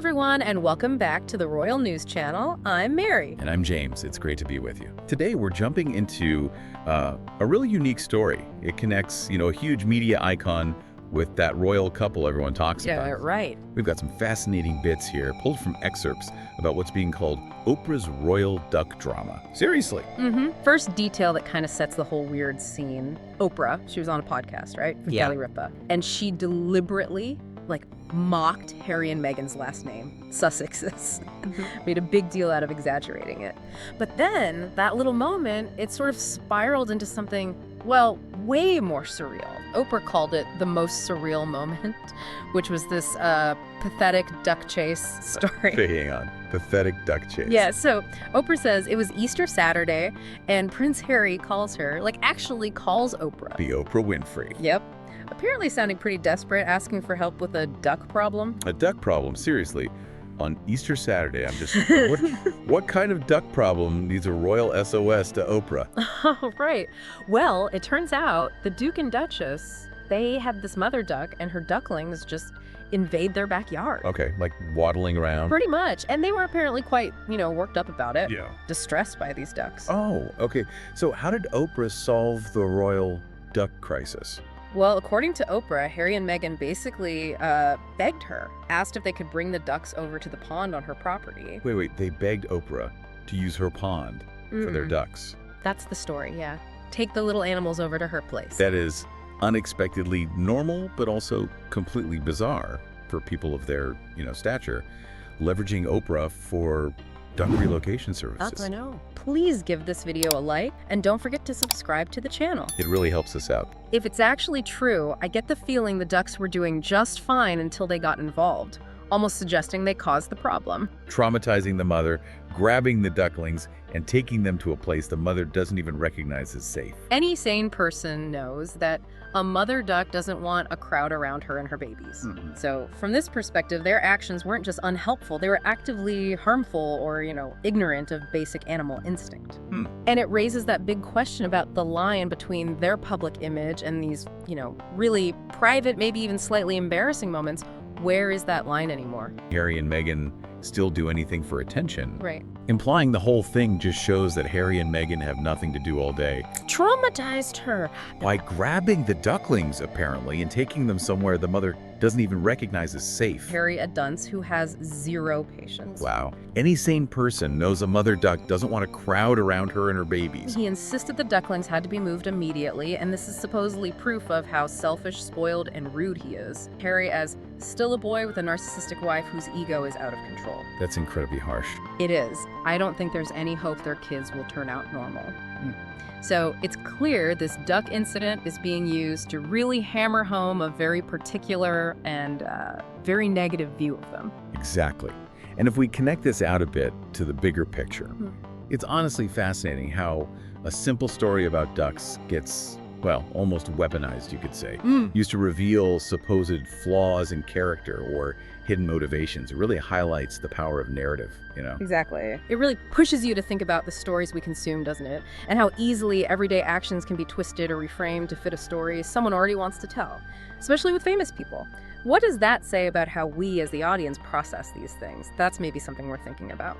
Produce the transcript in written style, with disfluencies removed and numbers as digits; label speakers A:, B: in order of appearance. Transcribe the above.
A: everyone, and welcome back to the Royal News Channel. I'm Mary.
B: And I'm James. It's great to be with you. Today, we're jumping into a really unique story. It connects, a huge media icon with that royal couple everyone talks about.
A: Yeah, right.
B: We've got some fascinating bits here, pulled from excerpts about what's being called Oprah's royal duck drama. Seriously.
A: First detail that kind of sets the whole weird scene. Oprah, she was on a podcast, right? With
B: Yeah.
A: Kelly Ripa. And she deliberately, mocked Harry and Meghan's last name, Sussexes. Made a big deal out of exaggerating it. But then, that little moment, it sort of spiraled into something, well, way more surreal. Oprah called it the most surreal moment, which was this pathetic duck chase story.
B: Hang on. Pathetic duck chase.
A: Yeah, so Oprah says it was Easter Saturday, and Prince Harry calls her, actually calls Oprah.
B: The Oprah Winfrey.
A: Yep. Apparently sounding pretty desperate, asking for help with a duck problem.
B: A duck problem, seriously. On Easter Saturday, I'm just... what kind of duck problem needs a royal SOS to Oprah?
A: Oh, right. Well, it turns out the Duke and Duchess, they had this mother duck, and her ducklings just invade their backyard.
B: Okay, like waddling around.
A: Pretty much. And they were apparently quite, worked up about it.
B: Yeah.
A: Distressed by these ducks.
B: Oh, okay. So how did Oprah solve the royal duck crisis?
A: Well, according to Oprah, Harry and Meghan basically begged her, asked if they could bring the ducks over to the pond on her property.
B: Wait, they begged Oprah to use her pond for their ducks.
A: That's the story, yeah. Take the little animals over to her place.
B: That is unexpectedly normal, but also completely bizarre for people of their, stature, leveraging Oprah for duck relocation services.
A: I know. Please give this video a like, and don't forget to subscribe to the channel.
B: It really helps us out.
A: If it's actually true, I get the feeling the ducks were doing just fine until they got involved, almost suggesting they caused the problem.
B: Traumatizing the mother, grabbing the ducklings, and taking them to a place the mother doesn't even recognize as safe.
A: Any sane person knows that a mother duck doesn't want a crowd around her and her babies. So from this perspective, their actions weren't just unhelpful, they were actively harmful or, ignorant of basic animal instinct. And it raises that big question about the line between their public image and these, really private, maybe even slightly embarrassing moments. Where is that line anymore?
B: Harry and Meghan still do anything for attention.
A: Right.
B: Implying the whole thing just shows that Harry and Meghan have nothing to do all day.
A: Traumatized her.
B: By grabbing the ducklings, apparently, and taking them somewhere the mother doesn't even recognize as safe.
A: Harry, a dunce who has zero patience.
B: Wow. Any sane person knows a mother duck doesn't want to crowd around her and her babies.
A: He insisted the ducklings had to be moved immediately, and this is supposedly proof of how selfish, spoiled, and rude he is. Harry as still a boy with a narcissistic wife whose ego is out of control.
B: That's incredibly harsh.
A: It is. I don't think there's any hope their kids will turn out normal. So it's clear this duck incident is being used to really hammer home a very particular and very negative view of them.
B: Exactly. And if we connect this out a bit to the bigger picture, it's honestly fascinating how a simple story about ducks gets, almost weaponized, you could say. Used to reveal supposed flaws in character or hidden motivations. It really highlights the power of narrative,
A: Exactly. It really pushes you to think about the stories we consume, doesn't it? And how easily everyday actions can be twisted or reframed to fit a story someone already wants to tell, especially with famous people. What does that say about how we as the audience process these things? That's maybe something we're thinking about.